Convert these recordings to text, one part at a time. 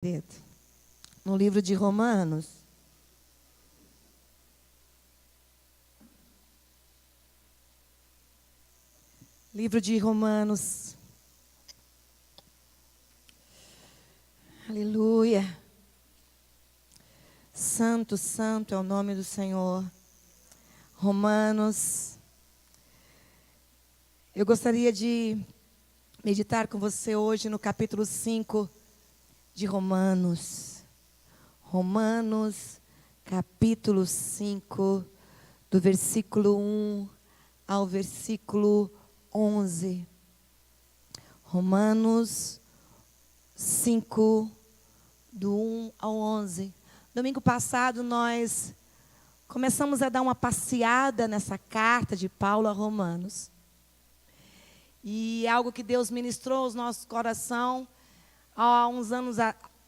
dedo. No livro de Romanos. Livro de Romanos. Aleluia. Santo, santo é o nome do Senhor. Romanos. Eu gostaria de meditar com você hoje no capítulo 5 de Romanos. Romanos, capítulo 5, do versículo 1 ao versículo 11. Romanos 5, do 1 ao 11. Domingo passado nós começamos a dar uma passeada nessa carta de Paulo a Romanos. E é algo que Deus ministrou aos nossos corações há uns anos.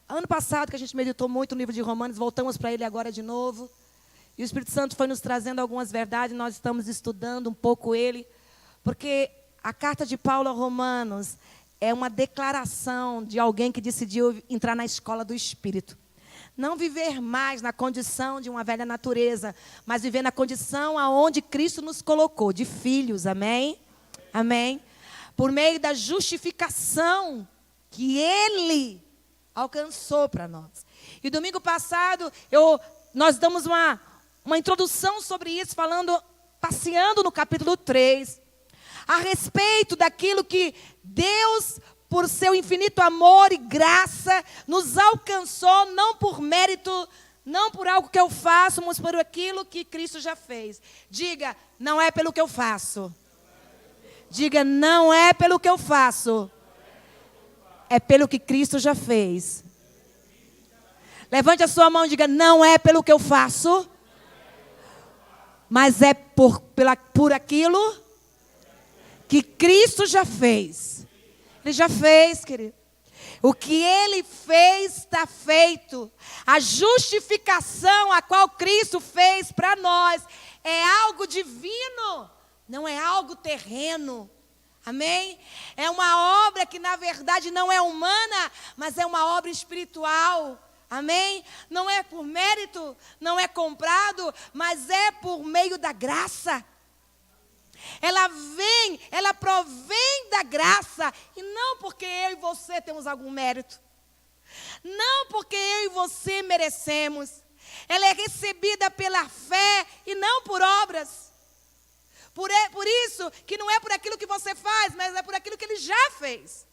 Ano passado que a gente meditou muito no livro de Romanos, voltamos para ele agora de novo. E o Espírito Santo foi nos trazendo algumas verdades, nós estamos estudando um pouco ele. Porque a carta de Paulo a Romanos é uma declaração de alguém que decidiu entrar na escola do Espírito. Não viver mais na condição de uma velha natureza, mas viver na condição aonde Cristo nos colocou, de filhos, amém? Amém? Por meio da justificação que Ele alcançou para nós. E domingo passado, nós damos uma introdução sobre isso, passeando no capítulo 3, a respeito daquilo que Deus, por seu infinito amor e graça, nos alcançou, não por mérito, não por algo que eu faço, mas por aquilo que Cristo já fez. Diga, não é pelo que eu faço. Diga, não é pelo que eu faço. É pelo que Cristo já fez. Levante a sua mão e diga, não é pelo que eu faço, mas é por aquilo que Cristo já fez. Ele já fez, querido. O que Ele fez está feito. A justificação a qual Cristo fez para nós é algo divino, não é algo terreno. Amém? É uma obra que na verdade não é humana, mas é uma obra espiritual. Amém? Não é por mérito, não é comprado, mas é por meio da graça. Ela provém da graça, e não porque eu e você temos algum mérito. Não porque eu e você merecemos. Ela é recebida pela fé e não por obras. Por isso que não é por aquilo que você faz, mas é por aquilo que Ele já fez.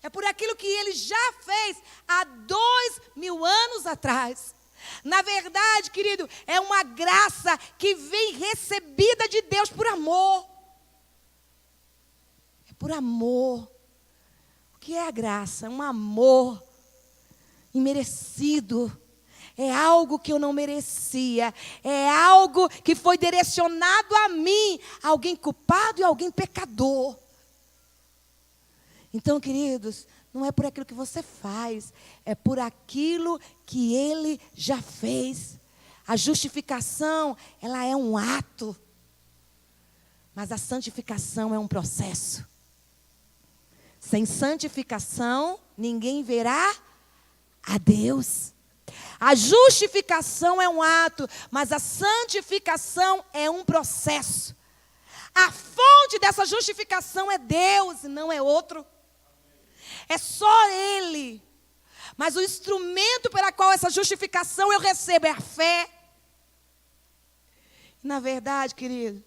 É por aquilo que Ele já fez há 2000 anos atrás. Na verdade, querido, é uma graça que vem recebida de Deus por amor. É por amor. O que é a graça? É um amor imerecido. É algo que eu não merecia. É algo que foi direcionado a mim. Alguém culpado e alguém pecador. Então, queridos, não é por aquilo que você faz. É por aquilo que Ele já fez. A justificação, ela é um ato. Mas a santificação é um processo. Sem santificação, ninguém verá a Deus. A justificação é um ato, mas a santificação é um processo. A fonte dessa justificação é Deus e não é outro. É só Ele. Mas o instrumento pela qual essa justificação eu recebo é a fé. Na verdade, querido,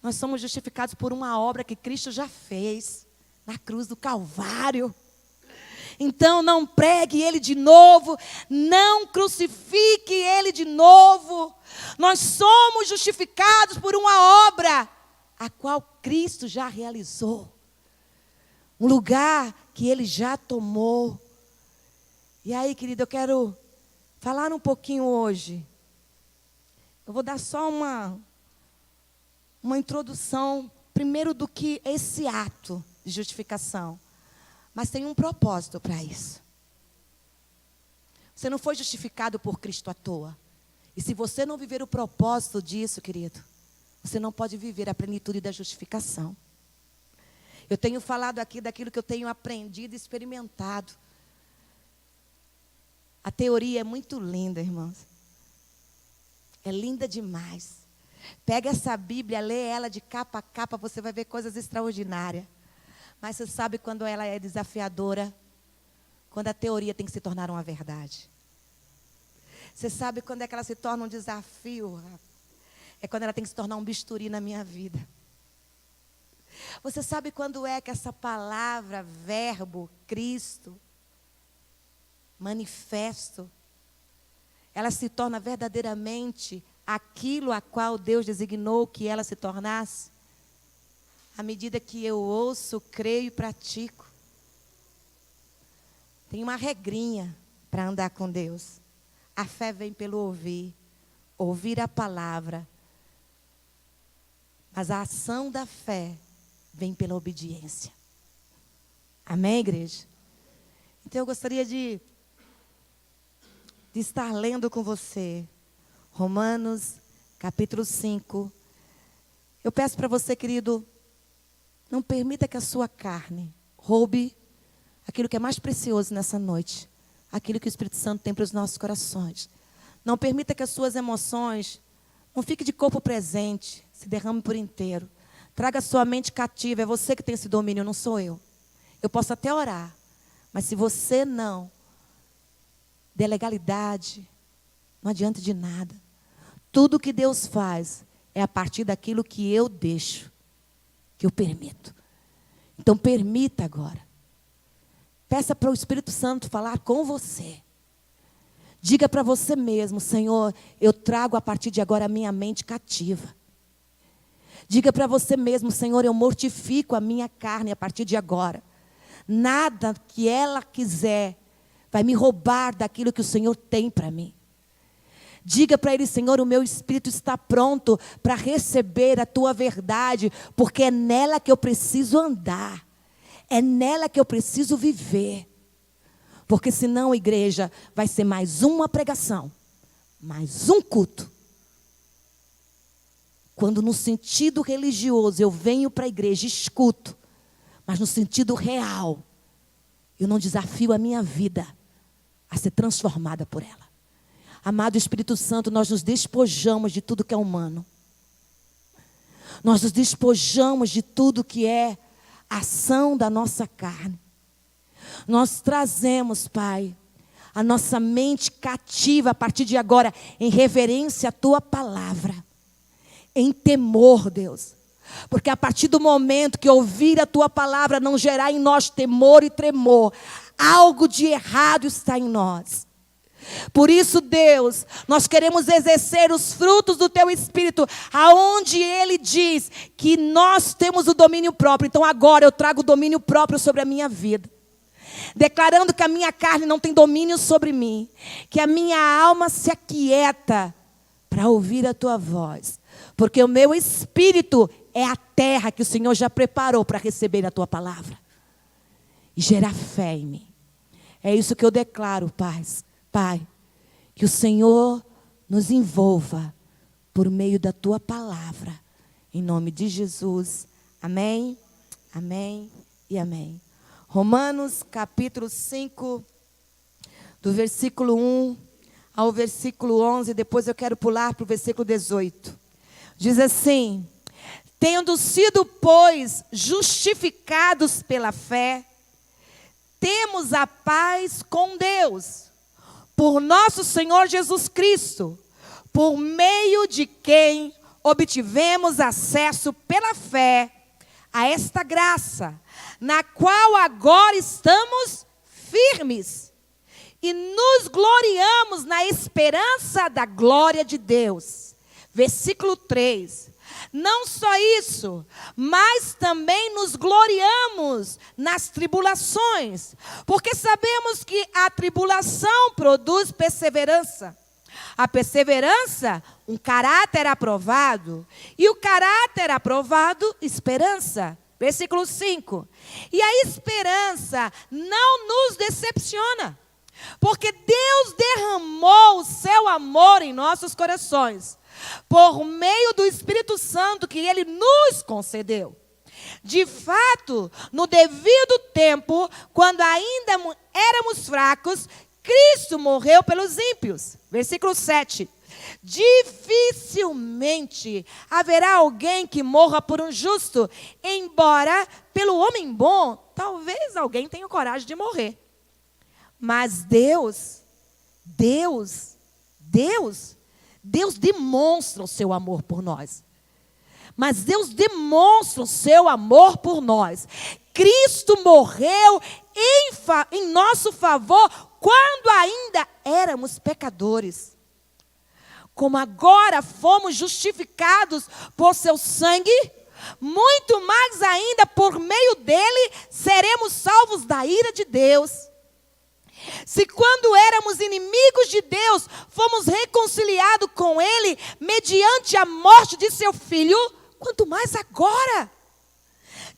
nós somos justificados por uma obra que Cristo já fez na cruz do Calvário. Então não pregue Ele de novo, não crucifique Ele de novo. Nós somos justificados por uma obra a qual Cristo já realizou. Um lugar que Ele já tomou. E aí, querido, eu quero falar um pouquinho hoje. Eu vou dar só uma introdução, primeiro do que esse ato de justificação. Mas tem um propósito para isso. Você não foi justificado por Cristo à toa. E se você não viver o propósito disso, querido, você não pode viver a plenitude da justificação. Eu tenho falado aqui daquilo que eu tenho aprendido e experimentado. A teoria é muito linda, irmãos. É linda demais. Pega essa Bíblia, lê ela de capa a capa, você vai ver coisas extraordinárias. Mas você sabe quando ela é desafiadora? Quando a teoria tem que se tornar uma verdade. Você sabe quando é que ela se torna um desafio? É quando ela tem que se tornar um bisturi na minha vida. Você sabe quando é que essa palavra, verbo, Cristo, manifesto, ela se torna verdadeiramente aquilo a qual Deus designou que ela se tornasse? À medida que eu ouço, creio e pratico. Tem uma regrinha para andar com Deus. A fé vem pelo ouvir, ouvir a palavra. Mas a ação da fé vem pela obediência. Amém, igreja? Então eu gostaria de estar lendo com você Romanos, capítulo 5. Eu peço para você, querido, não permita que a sua carne roube aquilo que é mais precioso nessa noite. Aquilo que o Espírito Santo tem para os nossos corações. Não permita que as suas emoções não fiquem de corpo presente, se derrame por inteiro. Traga a sua mente cativa. É você que tem esse domínio, não sou eu. Eu posso até orar, mas se você não der legalidade, não adianta de nada. Tudo que Deus faz é a partir daquilo que eu deixo, que eu permito. Então permita agora. Peça para o Espírito Santo falar com você. Diga para você mesmo: Senhor, eu trago a partir de agora a minha mente cativa. Diga para você mesmo: Senhor, eu mortifico a minha carne a partir de agora. Nada que ela quiser vai me roubar daquilo que o Senhor tem para mim. Diga para Ele: Senhor, o meu espírito está pronto para receber a Tua verdade, porque é nela que eu preciso andar. É nela que eu preciso viver. Porque senão, igreja, vai ser mais uma pregação, mais um culto. Quando no sentido religioso eu venho para a igreja e escuto, mas no sentido real, eu não desafio a minha vida a ser transformada por ela. Amado Espírito Santo, nós nos despojamos de tudo que é humano. Nós nos despojamos de tudo que é ação da nossa carne. Nós trazemos, Pai, a nossa mente cativa a partir de agora, em reverência à Tua palavra, em temor, Deus. Porque a partir do momento que ouvir a Tua palavra não gerar em nós temor e tremor, algo de errado está em nós. Por isso, Deus, nós queremos exercer os frutos do Teu Espírito, aonde Ele diz que nós temos o domínio próprio. Então agora eu trago o domínio próprio sobre a minha vida, declarando que a minha carne não tem domínio sobre mim, que a minha alma se aquieta para ouvir a Tua voz, porque o meu espírito é a terra que o Senhor já preparou para receber a Tua palavra e gerar fé em mim. É isso que eu declaro, Pai, que o Senhor nos envolva por meio da Tua palavra, em nome de Jesus. Amém, amém e amém. Romanos capítulo 5, do versículo 1 ao versículo 11, depois eu quero pular para o versículo 18. Diz assim: tendo sido, pois, justificados pela fé, temos a paz com Deus, por nosso Senhor Jesus Cristo, por meio de quem obtivemos acesso pela fé a esta graça, na qual agora estamos firmes e nos gloriamos na esperança da glória de Deus. Versículo 3. Não só isso, mas também nos gloriamos nas tribulações, porque sabemos que a tribulação produz perseverança. A perseverança, um caráter aprovado, e o caráter aprovado, esperança. Versículo 5. E a esperança não nos decepciona, porque Deus derramou o seu amor em nossos corações, por meio do Espírito Santo que Ele nos concedeu. De fato, no devido tempo, quando ainda éramos fracos, Cristo morreu pelos ímpios. Versículo 7. Dificilmente haverá alguém que morra por um justo, embora pelo homem bom, talvez alguém tenha coragem de morrer. Mas Deus demonstra o seu amor por nós. Mas Deus demonstra o seu amor por nós. Cristo morreu em nosso favor quando ainda éramos pecadores. Como agora fomos justificados por seu sangue, muito mais ainda por meio dele seremos salvos da ira de Deus. Se quando éramos inimigos de Deus, fomos reconciliados com ele mediante a morte de seu filho, quanto mais agora,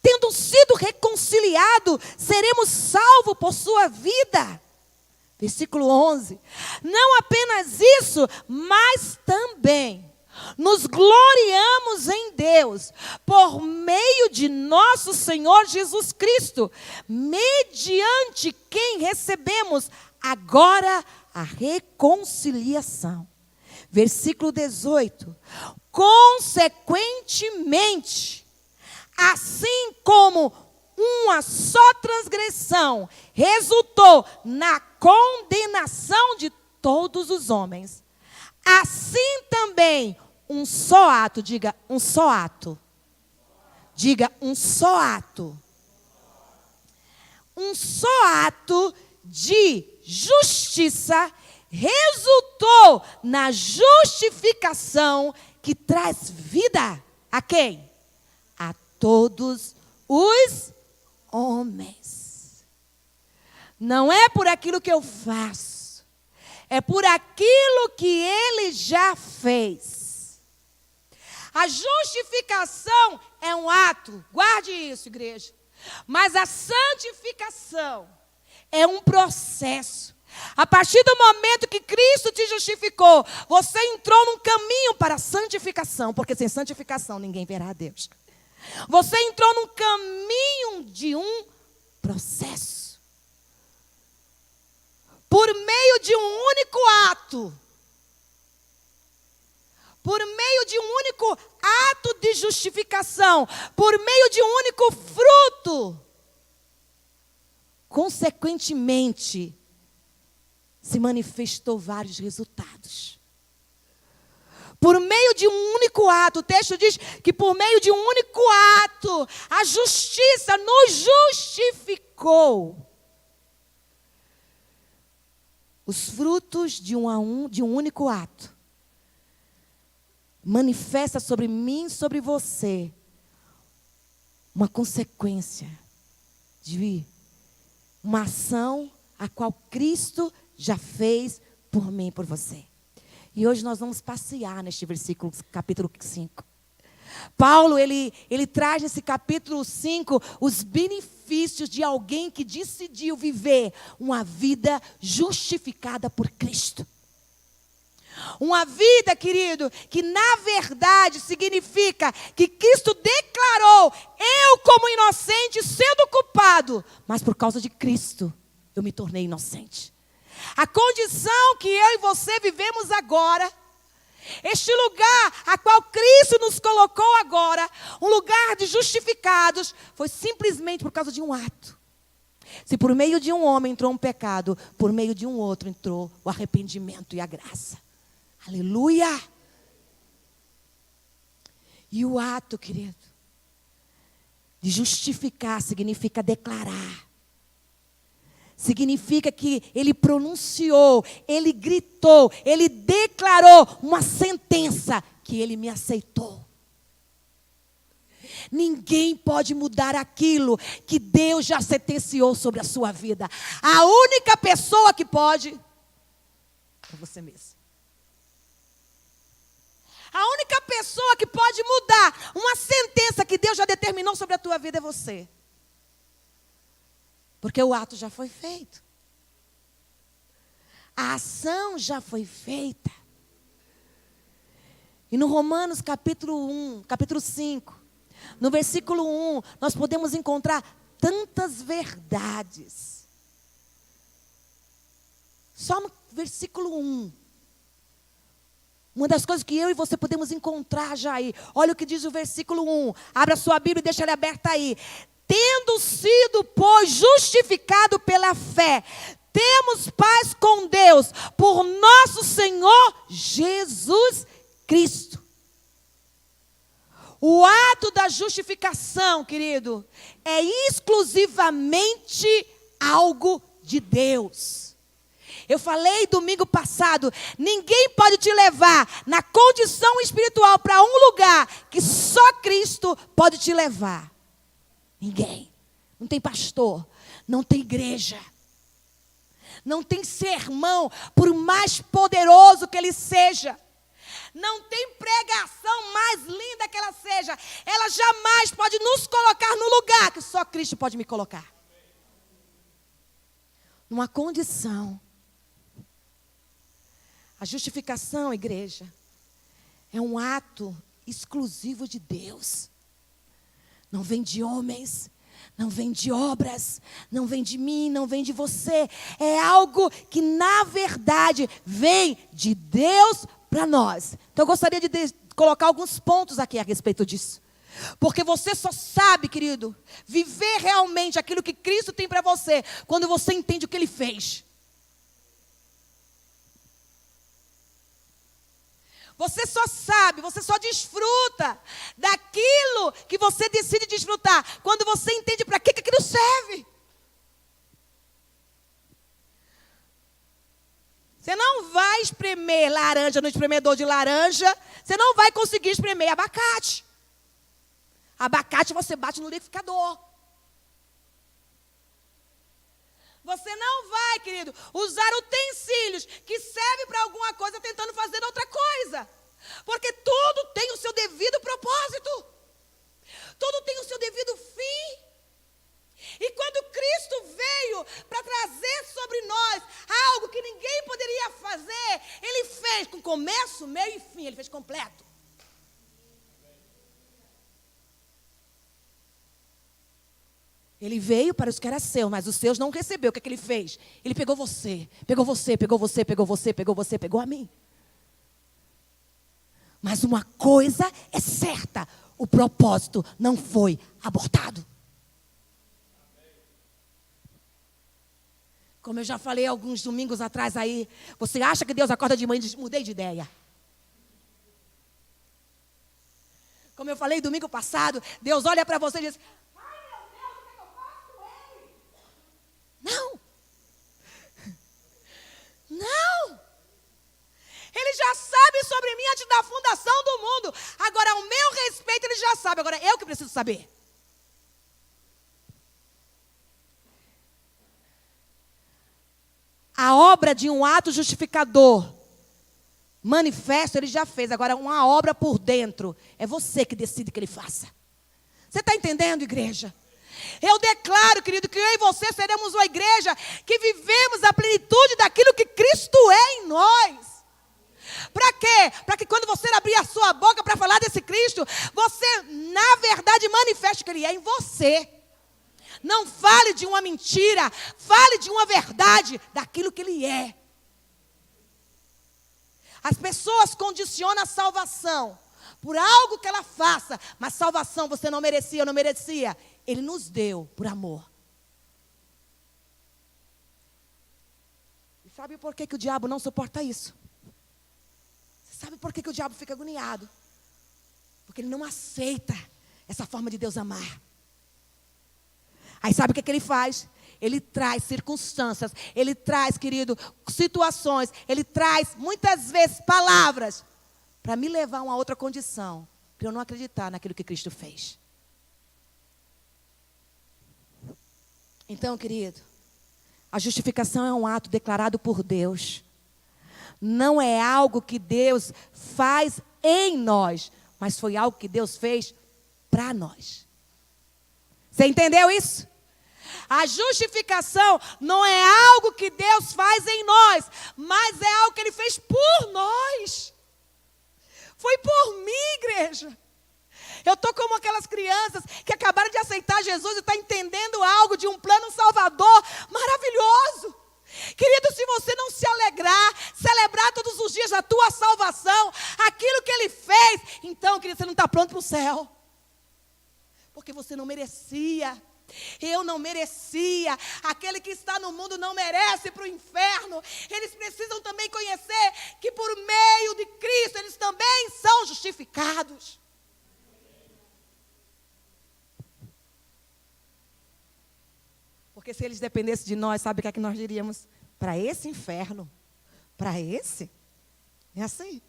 tendo sido reconciliados, seremos salvos por sua vida. Versículo 11. Não apenas isso, mas também nos gloriamos em Deus, por meio de nosso Senhor Jesus Cristo, mediante quem recebemos agora a reconciliação. Versículo 18. Consequentemente, assim como uma só transgressão resultou na condenação de todos os homens, assim também um só ato, diga um só ato. Diga um só ato. Um só ato de justiça resultou na justificação que traz vida a quem? A todos os homens. Não é por aquilo que eu faço, é por aquilo que ele já fez. A justificação é um ato, guarde isso, igreja. Mas a santificação é um processo. A partir do momento que Cristo te justificou, você entrou num caminho para a santificação, porque sem santificação ninguém verá a Deus. Você entrou num caminho de um processo. Por meio de um único ato. Por meio de um único ato de justificação. Por meio de um único fruto. Consequentemente, se manifestou vários resultados. Por meio de um único ato, o texto diz que por meio de um único ato, a justiça nos justificou. Os frutos de um único ato manifesta sobre mim e sobre você uma consequência de uma ação a qual Cristo já fez por mim e por você. E hoje nós vamos passear neste versículo, capítulo 5. Paulo, ele traz nesse capítulo 5 os benefícios de alguém que decidiu viver uma vida justificada por Cristo. Uma vida, querido, que na verdade significa que Cristo declarou: eu como inocente sendo culpado, mas por causa de Cristo eu me tornei inocente. A condição que eu e você vivemos agora, este lugar a qual Cristo nos colocou agora, um lugar de justificados, foi simplesmente por causa de um ato. Se por meio de um homem entrou um pecado, por meio de um outro entrou o arrependimento e a graça. Aleluia! E o ato, querido, de justificar significa declarar. Significa que ele pronunciou, ele gritou, ele declarou uma sentença que ele me aceitou. Ninguém pode mudar aquilo que Deus já sentenciou sobre a sua vida. A única pessoa que pode é você mesmo. A única pessoa que pode mudar uma sentença que Deus já determinou sobre a tua vida é você. Porque o ato já foi feito. A ação já foi feita. E no Romanos capítulo 5, no versículo 1, nós podemos encontrar tantas verdades Só no versículo 1. Uma das coisas que eu e você podemos encontrar já aí. Olha o que diz o versículo 1. Abra sua Bíblia e deixa ela aberta aí. Tendo sido, pois, justificado pela fé, temos paz com Deus, por nosso Senhor Jesus Cristo. O ato da justificação, querido, é exclusivamente algo de Deus. Eu falei domingo passado, ninguém pode te levar na condição espiritual para um lugar que só Cristo pode te levar. Ninguém. Não tem pastor, não tem igreja, não tem sermão, por mais poderoso que ele seja. Não tem pregação mais linda que ela seja. Ela jamais pode nos colocar no lugar que só Cristo pode me colocar. Numa condição. A justificação, igreja, é um ato exclusivo de Deus. Não vem de homens, não vem de obras, não vem de mim, não vem de você. É algo que, na verdade, vem de Deus para nós. Então, eu gostaria de colocar alguns pontos aqui a respeito disso. Porque você só sabe, querido, viver realmente aquilo que Cristo tem para você, quando você entende o que Ele fez. Você só sabe, você só desfruta daquilo que você decide desfrutar, quando você entende para que aquilo serve. Você não vai espremer laranja no espremedor de laranja, você não vai conseguir espremer abacate. Abacate você bate no liquidificador. Você não vai, querido, usar utensílios que servem para alguma coisa tentando fazer outra coisa. Porque tudo tem o seu devido propósito. Tudo tem o seu devido fim. E quando Cristo veio para trazer sobre nós algo que ninguém poderia fazer, Ele fez com começo, meio e fim. Ele fez completo. Ele veio para os que eram seus, mas os seus não recebeu. O que é que ele fez? Ele pegou você, pegou você, pegou você, pegou você, pegou você, pegou a mim. Mas uma coisa é certa, o propósito não foi abortado. Como eu já falei alguns domingos atrás aí, você acha que Deus acorda de manhã e diz, mudei de ideia. Como eu falei domingo passado, Deus olha para você e diz, não. Não. Ele já sabe sobre mim antes da fundação do mundo. Agora, ao meu respeito, ele já sabe. Agora, eu que preciso saber. A obra de um ato justificador, manifesto, ele já fez. Agora, uma obra por dentro, é você que decide que ele faça. Você está entendendo, igreja? Eu declaro, querido, que eu e você seremos uma igreja que vivemos a plenitude daquilo que Cristo é em nós. Para quê? Para que quando você abrir a sua boca para falar desse Cristo, você, na verdade, manifeste que Ele é em você. Não fale de uma mentira, fale de uma verdade, daquilo que Ele é. As pessoas condicionam a salvação por algo que ela faça, mas salvação você não merecia, eu não merecia. Ele nos deu por amor. E sabe por que o diabo não suporta isso? Você sabe por que o diabo fica agoniado? Porque ele não aceita essa forma de Deus amar. Aí sabe o que ele faz? Ele traz circunstâncias, ele traz, querido, situações, ele traz muitas vezes palavras para me levar a uma outra condição, para eu não acreditar naquilo que Cristo fez. Então, querido, a justificação é um ato declarado por Deus. Não é algo que Deus faz em nós, mas foi algo que Deus fez para nós. Você entendeu isso? A justificação não é algo que Deus faz em nós, mas é algo que Ele fez por nós. Foi por mim, igreja. Eu estou como aquelas crianças que acabaram de aceitar Jesus e estão entendendo algo de um plano salvador maravilhoso. Querido, se você não se a tua salvação, aquilo que Ele fez, então, querido, você não está pronto para o céu. Porque você não merecia. Eu não merecia. Aquele que está no mundo não merece para o inferno. Eles precisam também conhecer que por meio de Cristo eles também são justificados. Porque se eles dependessem de nós, sabe o que é que nós diríamos? Para esse inferno? Para esse? É assim.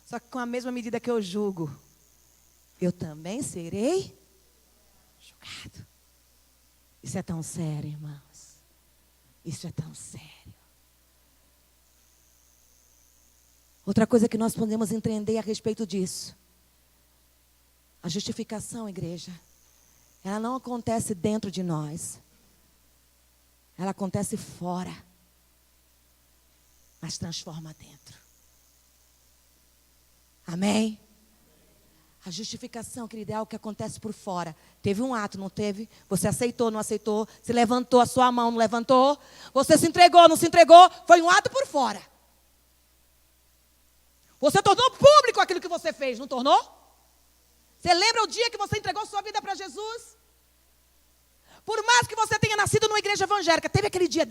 Só que com a mesma medida que eu julgo, eu também serei julgado. Isso é tão sério, irmãos. Isso é tão sério. Outra coisa que nós podemos entender a respeito disso. A justificação, igreja, ela não acontece dentro de nós. Ela acontece fora. Mas transforma dentro. Amém? A justificação, querida, é algo que acontece por fora. Teve um ato, não teve? Você aceitou, não aceitou? Se levantou a sua mão, não levantou? Você se entregou, não se entregou? Foi um ato por fora. Você tornou público aquilo que você fez, não tornou? Você lembra o dia que você entregou sua vida para Jesus? Por mais que você tenha nascido numa igreja evangélica, teve aquele dia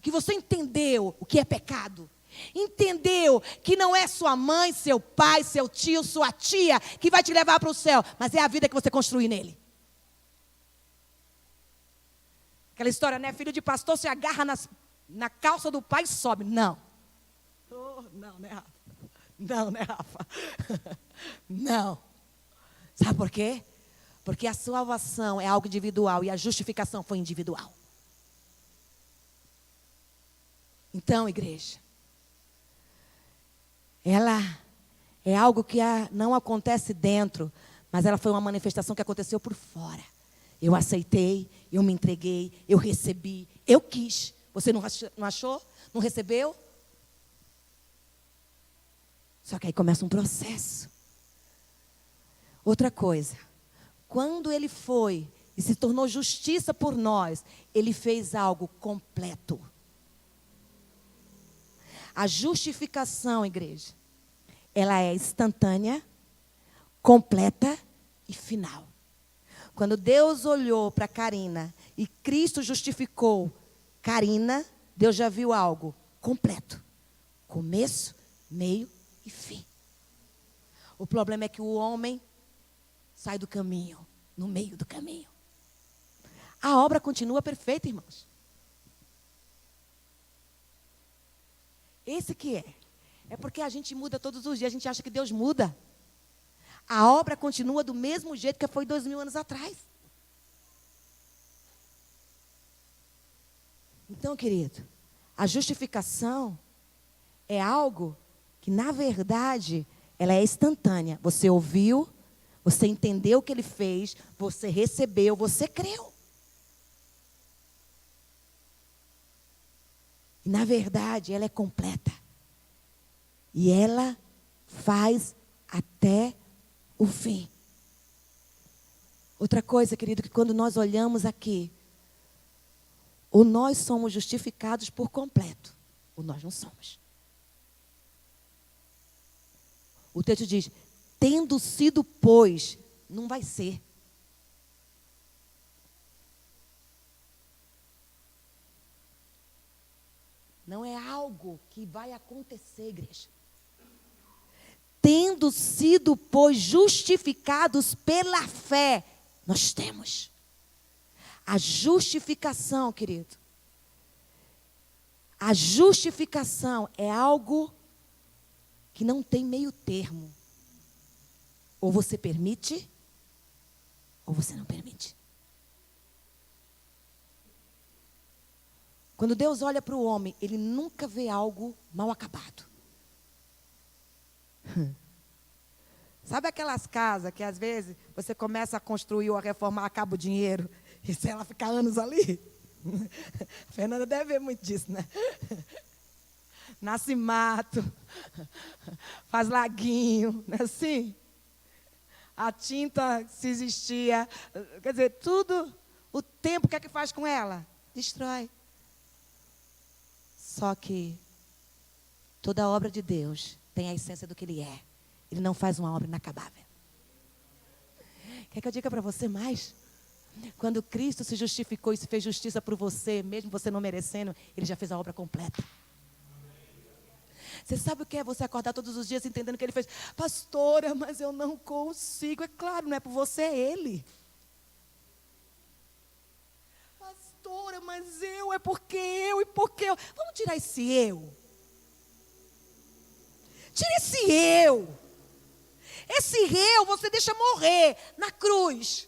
que você entendeu o que é pecado. Entendeu que não é sua mãe, seu pai, seu tio, sua tia que vai te levar para o céu, mas é a vida que você construir nele. Aquela história, né? Filho de pastor se agarra na calça do pai e sobe. Não. Oh, não, né, Rafa? Não, né, Rafa? Não. Sabe por quê? Porque a salvação é algo individual e a justificação foi individual. Então, igreja, ela é algo que não acontece dentro, mas ela foi uma manifestação que aconteceu por fora. Eu aceitei, eu me entreguei, eu recebi, eu quis. Você não achou? Não recebeu? Só que aí começa um processo. Outra coisa, quando ele foi e se tornou justiça por nós, ele fez algo completo. A justificação, igreja, ela é instantânea, completa e final. Quando Deus olhou para Karina e Cristo justificou Karina, Deus já viu algo completo. Começo, meio e fim. O problema é que o homem sai do caminho, no meio do caminho. A obra continua perfeita, irmãos. Esse que é. É porque a gente muda todos os dias, a gente acha que Deus muda. A obra continua do mesmo jeito que foi 2000 anos atrás. Então, querido, a justificação é algo que, na verdade, ela é instantânea. Você ouviu, você entendeu o que ele fez, você recebeu, você creu. E, na verdade, ela é completa. E ela faz até o fim. Outra coisa, querido, que quando nós olhamos aqui, ou nós somos justificados por completo, ou nós não somos. O texto diz, tendo sido, pois, não vai ser. Não é algo que vai acontecer, igreja. Tendo sido, pois, justificados pela fé, nós temos. A justificação, querido. A justificação é algo que não tem meio termo. Ou você permite, ou você não permite. Quando Deus olha para o homem, Ele nunca vê algo mal acabado. Sabe aquelas casas que às vezes você começa a construir ou a reformar, acaba o dinheiro, e se ela ficar anos ali? A Fernanda deve ver muito disso, né? Nasce mato, faz laguinho, não é assim? A tinta, se existia, quer dizer, tudo, o tempo, o que faz com ela? Destrói. Só que Toda obra de Deus tem a essência do que Ele é. Ele não faz uma obra inacabável. Quer que eu diga para você mais? Quando Cristo se justificou e se fez justiça por você, mesmo você não merecendo, Ele já fez a obra completa. Você sabe o que é você acordar todos os dias entendendo que Ele fez? Pastora, mas eu não consigo. É claro, não é por você, é Ele. Pastora, mas eu, é porque eu e porque eu. Vamos tirar esse eu. Tira esse eu. Esse eu você deixa morrer na cruz.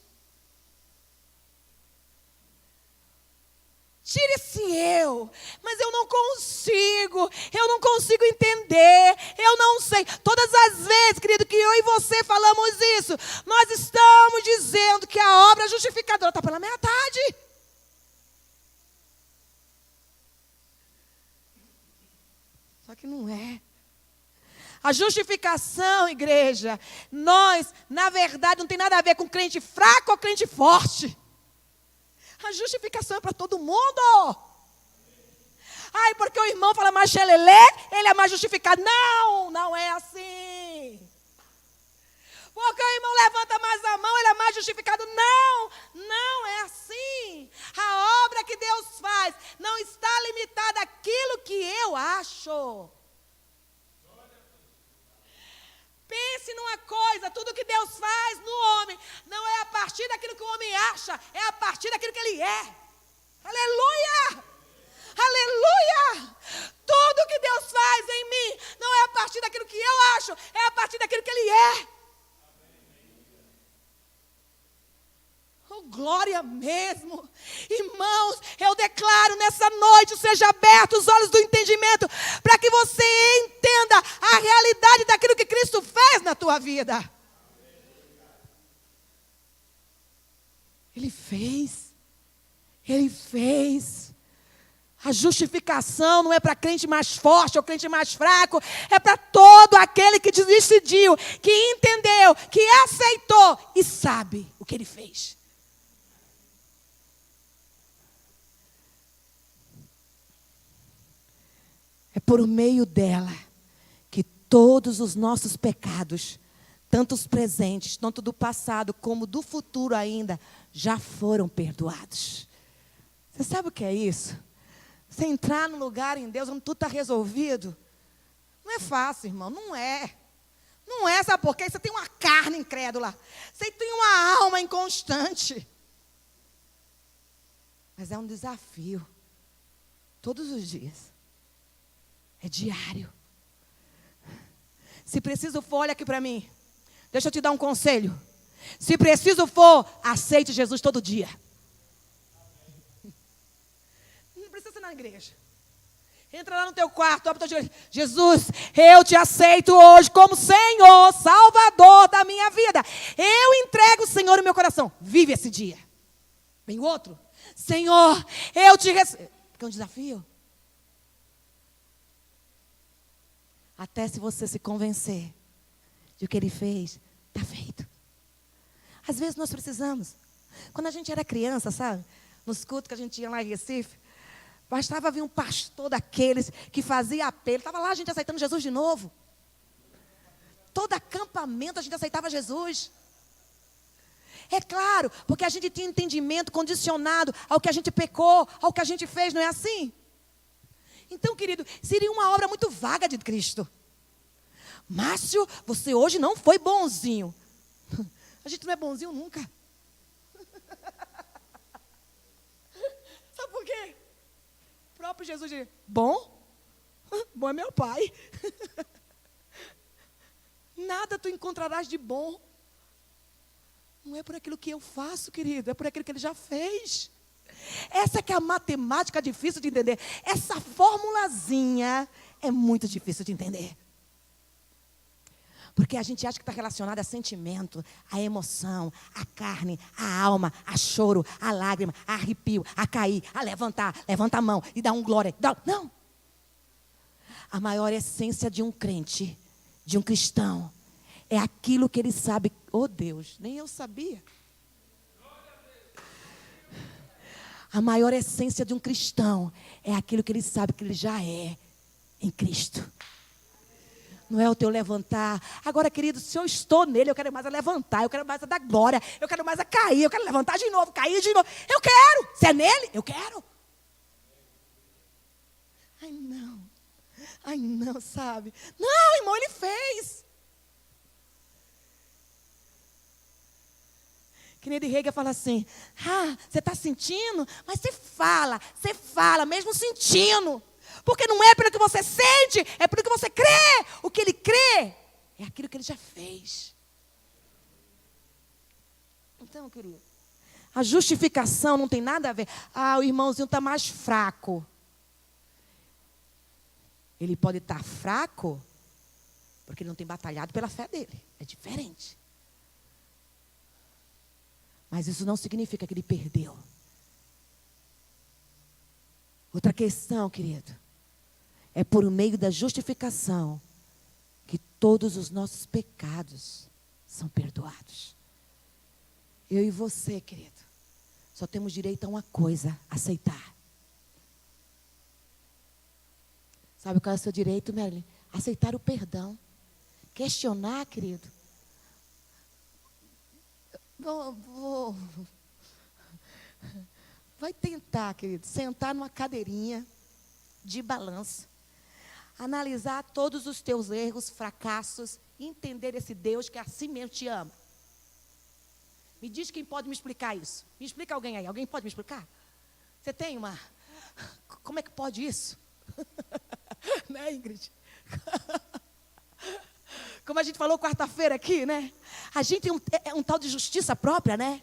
Tira esse eu, mas eu não consigo entender, eu não sei. Todas as vezes, querido, que eu e você falamos isso, nós estamos dizendo que a obra justificadora está pela metade. Só que não é. A justificação, igreja, na verdade, não tem nada a ver com crente fraco ou crente forte. A justificação é para todo mundo. Ai, porque o irmão fala mais xelelê, ele é mais justificado. Não, não é assim. Porque o irmão levanta mais a mão, ele é mais justificado. Não, não é assim. A obra que Deus faz não está limitada àquilo que eu acho. Pense numa coisa, tudo que Deus faz no homem não é a partir daquilo que o homem acha, é a partir daquilo que ele é. Aleluia! Aleluia! Tudo que Deus faz em mim não é a partir daquilo que eu acho, é a partir daquilo que ele é. Oh, glória mesmo. Irmãos, eu declaro nessa noite, seja aberto os olhos do entendimento, para que você entenda a realidade daquilo que Cristo fez na tua vida. Ele fez. Ele fez. A justificação não é para crente mais forte ou crente mais fraco, é para todo aquele que decidiu, que entendeu, que aceitou e sabe o que ele fez. É por meio dela que todos os nossos pecados, tanto os presentes, tanto do passado como do futuro ainda, já foram perdoados. Você sabe o que é isso? Você entrar num lugar em Deus onde tudo está resolvido. Não é fácil, irmão, não é. Não é, sabe por quê? Você tem uma carne incrédula. Você tem uma alma inconstante. Mas é um desafio. Todos os dias. É diário. Se preciso for, olha aqui para mim. Deixa eu te dar um conselho. Se preciso for, aceite Jesus todo dia. Não precisa ser na igreja. Entra lá no teu quarto, abre o teu joelho. Jesus, eu te aceito hoje como Senhor, Salvador da minha vida. Eu entrego o Senhor no meu coração. Vive esse dia. Vem o outro. Senhor, eu te recebo. Porque é um desafio. Até se você se convencer de o que Ele fez, está feito. Às vezes nós precisamos. Quando a gente era criança, sabe? Nos cultos que a gente ia lá em Recife, bastava vir um pastor daqueles que fazia apelo. Estava lá a gente aceitando Jesus de novo. Todo acampamento a gente aceitava Jesus. É claro, porque a gente tinha entendimento condicionado ao que a gente pecou, ao que a gente fez, não é assim? Então, querido, seria uma obra muito vaga de Cristo. Márcio, você hoje não foi bonzinho. A gente não é bonzinho nunca. Sabe por quê? O próprio Jesus diz, bom? Bom é meu pai. Nada tu encontrarás de bom. Não é por aquilo que eu faço, querido, é por aquilo que Ele já fez. Essa que é a matemática difícil de entender. Essa formulazinha é muito difícil de entender. Porque a gente acha que está relacionado a sentimento, a emoção, a carne, a alma, a choro, a lágrima, a arrepio, a cair, a levantar, levanta a mão e dá um glória. Não. A maior essência de um crente, de um cristão, é aquilo que ele sabe. Oh Deus, nem eu sabia. A maior essência de um cristão é aquilo que ele sabe que ele já é em Cristo. Não é o teu levantar. Agora, querido, se eu estou nele, eu quero mais a levantar, eu quero mais a dar glória, eu quero mais a cair, eu quero levantar de novo, cair de novo. Eu quero. Se é nele, eu quero. Ai, não, sabe? Não, irmão, ele fez. Kennedy Reagan fala assim, você está sentindo? Mas você fala, mesmo sentindo. Porque não é pelo que você sente, é pelo que você crê. O que ele crê é aquilo que ele já fez. Então, querido, a justificação não tem nada a ver. O irmãozinho está mais fraco. Ele pode estar fraco porque ele não tem batalhado pela fé dele. É diferente. Mas isso não significa que ele perdeu. Outra questão, querido, é por meio da justificação que todos os nossos pecados são perdoados. Eu e você, querido, só temos direito a uma coisa: aceitar. Sabe qual é o seu direito, Marilyn? Aceitar o perdão. Questionar, querido. Vai tentar, querido, sentar numa cadeirinha de balanço, analisar todos os teus erros, fracassos, entender esse Deus que assim mesmo te ama. Me diz quem pode me explicar isso. Me explica alguém aí. Alguém pode me explicar? Você tem uma... Como é que pode isso? Né, Ingrid? Como a gente falou quarta-feira aqui, né? A gente é um tal de justiça própria, né?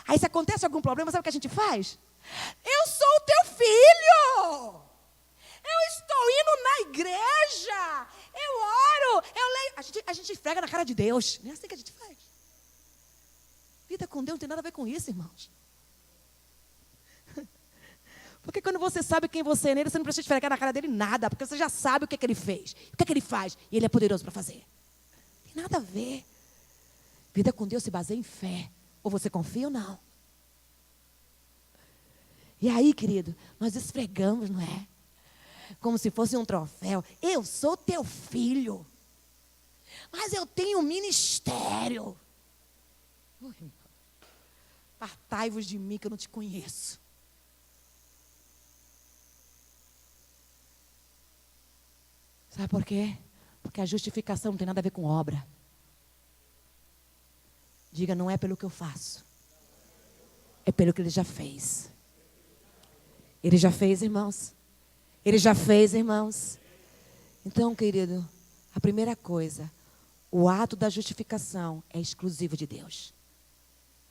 Aí se acontece algum problema, sabe o que a gente faz? Eu sou o teu filho! Eu estou indo na igreja! Eu oro! Eu leio! A gente esfrega na cara de Deus. Não é assim que a gente faz. Vida com Deus não tem nada a ver com isso, irmãos. Porque quando você sabe quem você é nele, você não precisa esfregar na cara dele nada, porque você já sabe o que é que ele fez, o que é que ele faz, e ele é poderoso para fazer. Não tem nada a ver. Vida com Deus se baseia em fé. Ou você confia ou não. E aí, querido, nós esfregamos, não é? Como se fosse um troféu. Eu sou teu filho. Mas eu tenho um ministério. Apartai-vos de mim que eu não te conheço. Sabe por quê? Porque a justificação não tem nada a ver com obra. Diga, não é pelo que eu faço. É pelo que ele já fez. Ele já fez, irmãos. Ele já fez, irmãos. Então, querido, a primeira coisa, o ato da justificação é exclusivo de Deus.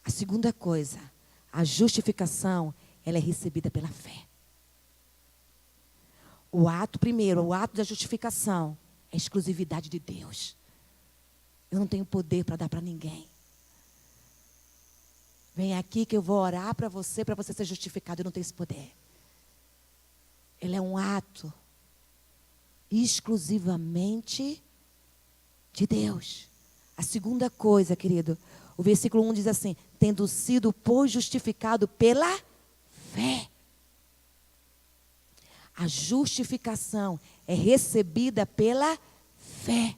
A segunda coisa, a justificação, ela é recebida pela fé. O ato da justificação é exclusividade de Deus. Eu não tenho poder para dar para ninguém. Vem aqui que eu vou orar para você ser justificado. Eu não tenho esse poder. Ele é um ato exclusivamente de Deus. A segunda coisa, querido, o versículo 1 diz assim: tendo sido, pois, justificado pela fé. A justificação é recebida pela fé.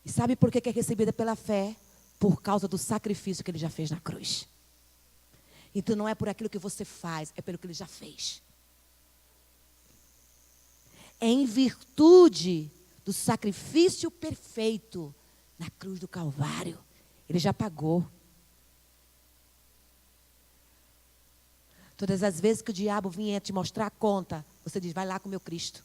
E sabe por que é recebida pela fé? Por causa do sacrifício que ele já fez na cruz. Então não é por aquilo que você faz, é pelo que ele já fez. É em virtude do sacrifício perfeito na cruz do Calvário. Ele já pagou. Todas as vezes que o diabo vinha te mostrar a conta, você diz, vai lá com o meu Cristo.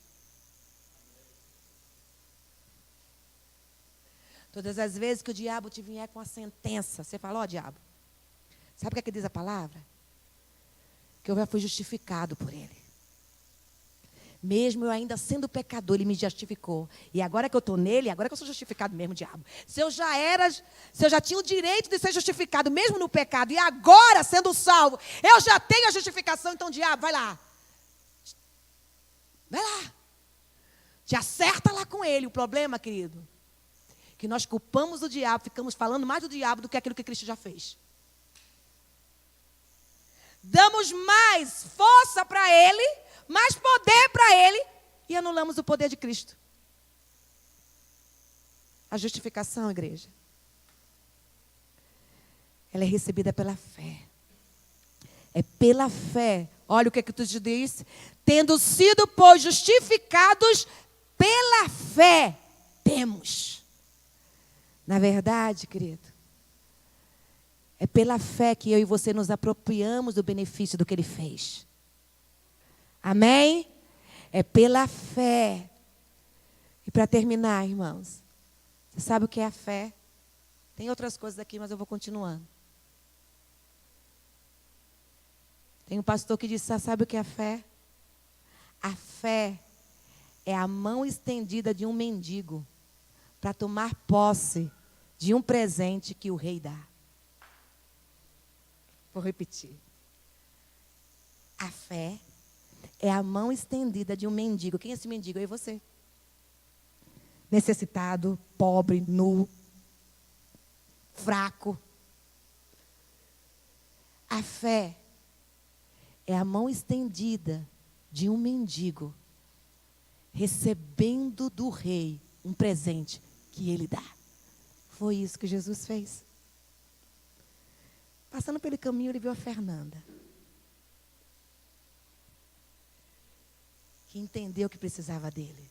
Todas as vezes que o diabo te vier com a sentença, você fala, ó diabo, sabe o que diz a palavra? Que eu já fui justificado por ele. Mesmo eu ainda sendo pecador, ele me justificou. E agora que eu estou nele, agora que eu sou justificado mesmo, diabo. Se eu já tinha o direito de ser justificado mesmo no pecado, e agora, sendo salvo, eu já tenho a justificação, então, diabo, vai lá. Vai lá. Te acerta lá com ele. O problema, querido, que nós culpamos o diabo, ficamos falando mais do diabo do que aquilo que Cristo já fez. Damos mais força para ele, mais poder para ele, e anulamos o poder de Cristo. A justificação, igreja, ela é recebida pela fé. É pela fé. Olha o que tu diz. Tendo sido, pois, justificados pela fé, temos. Na verdade, querido, é pela fé que eu e você nos apropriamos do benefício do que Ele fez. Amém? É pela fé. E para terminar, irmãos, você sabe o que é a fé? Tem outras coisas aqui, mas eu vou continuando. Tem um pastor que disse, sabe o que é a fé? A fé é a mão estendida de um mendigo para tomar posse de um presente que o rei dá. Vou repetir. A fé é a mão estendida de um mendigo. Quem é esse mendigo? Eu e você. Necessitado, pobre, nu, fraco. A fé é a mão estendida de um mendigo recebendo do rei um presente que ele dá. Foi isso que Jesus fez. Passando pelo caminho, ele viu a Fernanda, que entendeu que precisava dele.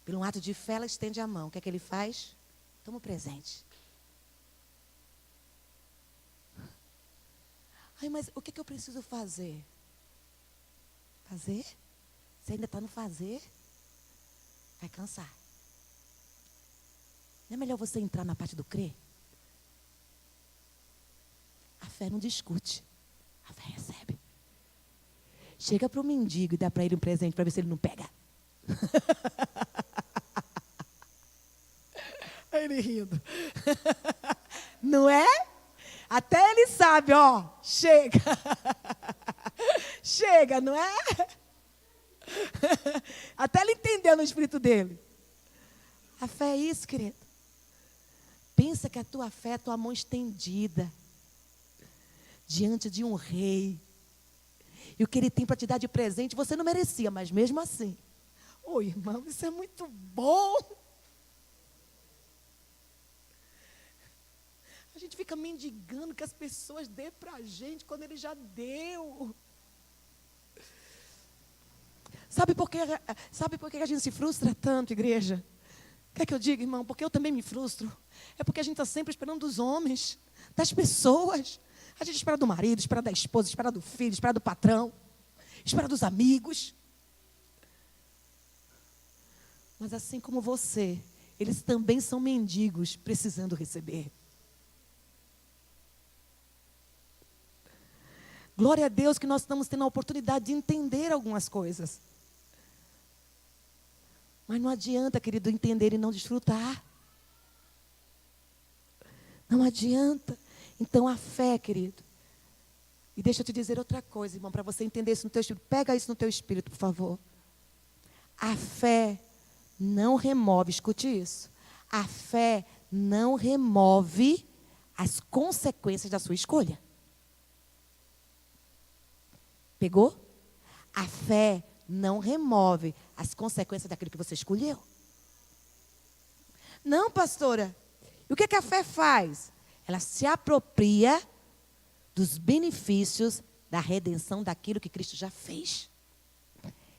Pelo ato de fé, ela estende a mão. O que é que ele faz? Toma o presente. Ai, mas o que é que eu preciso fazer? Fazer? Você ainda está no fazer? Vai cansar. Não é melhor você entrar na parte do crer? A fé não discute. A fé recebe. Chega para o mendigo e dá para ele um presente para ver se ele não pega. Aí ele rindo. Não é? Até ele sabe, ó. Chega. Chega, não é? Até ele entendeu no espírito dele. A fé é isso, querido. Pensa que a tua fé é a tua mão estendida diante de um rei. E o que ele tem para te dar de presente, você não merecia, mas mesmo assim. Ô, irmão, isso é muito bom. A gente fica mendigando que as pessoas dêem para a gente quando ele já deu. Sabe por que a gente se frustra tanto, igreja? Quer que eu diga, irmão? Porque eu também me frustro. É porque a gente está sempre esperando dos homens, das pessoas. A gente espera do marido, espera da esposa, espera do filho, espera do patrão, espera dos amigos. Mas assim como você, eles também são mendigos, precisando receber. Glória a Deus que nós estamos tendo a oportunidade de entender algumas coisas. Mas não adianta, querido, entender e não desfrutar. Não adianta. Então a fé, querido. E deixa eu te dizer outra coisa, irmão, para você entender isso no teu espírito. Pega isso no teu espírito, por favor. A fé não remove, escute isso. A fé não remove as consequências da sua escolha. Pegou? A fé não remove as consequências daquilo que você escolheu. Não, pastora. E o que a fé faz? Ela se apropria dos benefícios da redenção daquilo que Cristo já fez.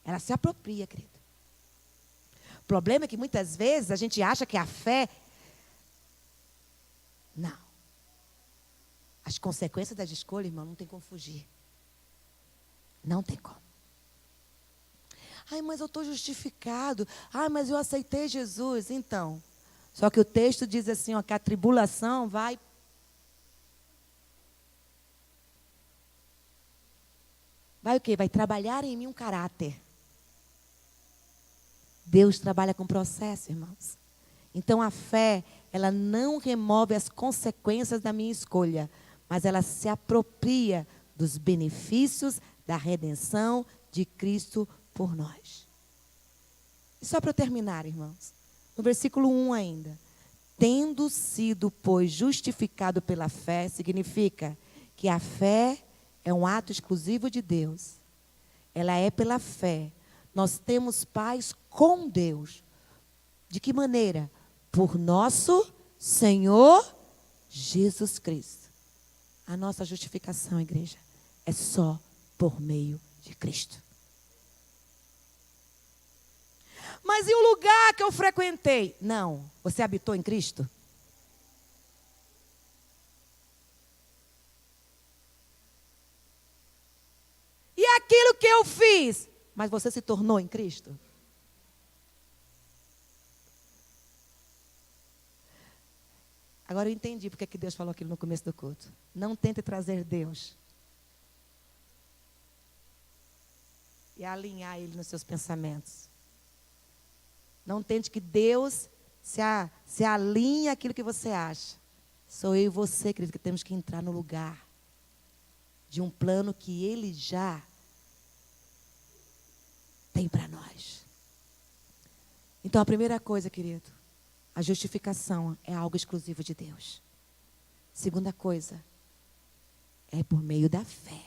Ela se apropria, querido. O problema é que muitas vezes a gente acha que a fé... Não. As consequências das escolhas, irmão, não tem como fugir. Não tem como. Ai, mas eu estou justificado. Ai, mas eu aceitei Jesus. Então, só que o texto diz assim, ó, que a tribulação vai... Vai o quê? Vai trabalhar em mim um caráter. Deus trabalha com processo, irmãos. Então a fé, ela não remove as consequências da minha escolha, mas ela se apropria dos benefícios da redenção de Cristo por nós. E só para eu terminar, irmãos, no versículo 1 ainda. Tendo sido, pois, justificado pela fé, significa que a fé é um ato exclusivo de Deus. ela é pela fé. Nós temos paz com Deus. De que maneira? Por nosso Senhor Jesus Cristo. A nossa justificação, igreja, é só por meio de Cristo. Mas e o lugar que eu frequentei? Não. Você habitou em Cristo? E aquilo que eu fiz? Mas você se tornou em Cristo? Agora eu entendi porque que Deus falou aquilo no começo do culto. Não tente trazer Deus e alinhar Ele nos seus pensamentos. Não tente que Deus se alinhe àquilo que você acha. Sou eu e você, querido, que temos que entrar no lugar de um plano que Ele já tem para nós. Então, a primeira coisa, querido, a justificação é algo exclusivo de Deus. Segunda coisa, é por meio da fé.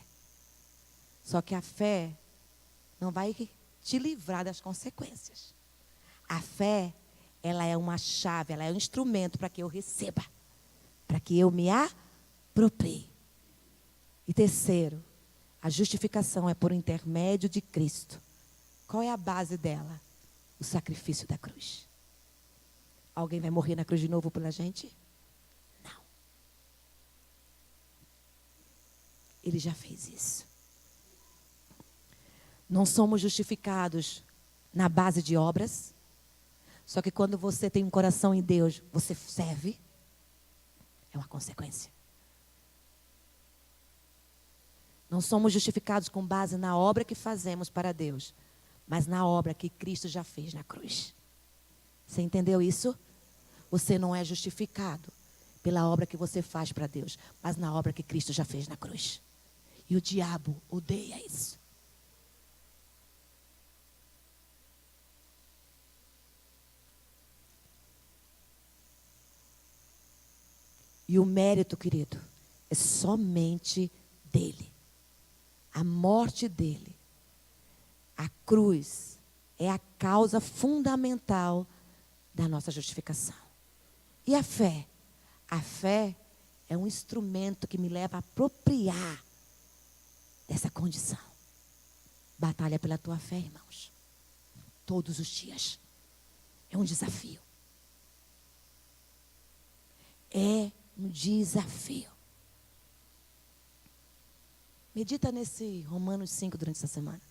Só que a fé não vai te livrar das consequências. A fé, ela é uma chave, ela é um instrumento para que eu receba, para que eu me aproprie. E terceiro, a justificação é por intermédio de Cristo. Qual é a base dela? O sacrifício da cruz. Alguém vai morrer na cruz de novo pela gente? Não. Ele já fez isso. Não somos justificados na base de obras. Só que quando você tem um coração em Deus, você serve. É uma consequência. Não somos justificados com base na obra que fazemos para Deus, mas na obra que Cristo já fez na cruz. Você entendeu isso? Você não é justificado pela obra que você faz para Deus, mas na obra que Cristo já fez na cruz. E o diabo odeia isso. E o mérito, querido, é somente dele. A morte dele. A cruz é a causa fundamental da nossa justificação. E a fé? A fé é um instrumento que me leva a apropriar dessa condição. Batalha pela tua fé, irmãos. Todos os dias. É um desafio. É um desafio. Medita nesse Romanos 5 durante essa semana.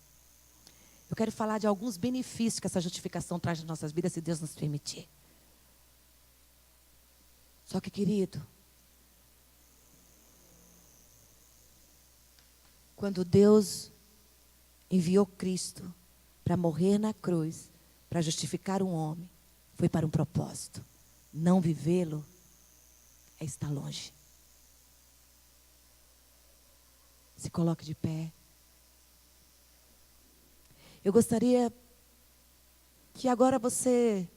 Eu quero falar de alguns benefícios que essa justificação traz nas nossas vidas, se Deus nos permitir. Só que, querido, quando Deus enviou Cristo para morrer na cruz, para justificar um homem, foi para um propósito. Não vivê-lo é estar longe. Se coloque de pé. Eu gostaria que agora você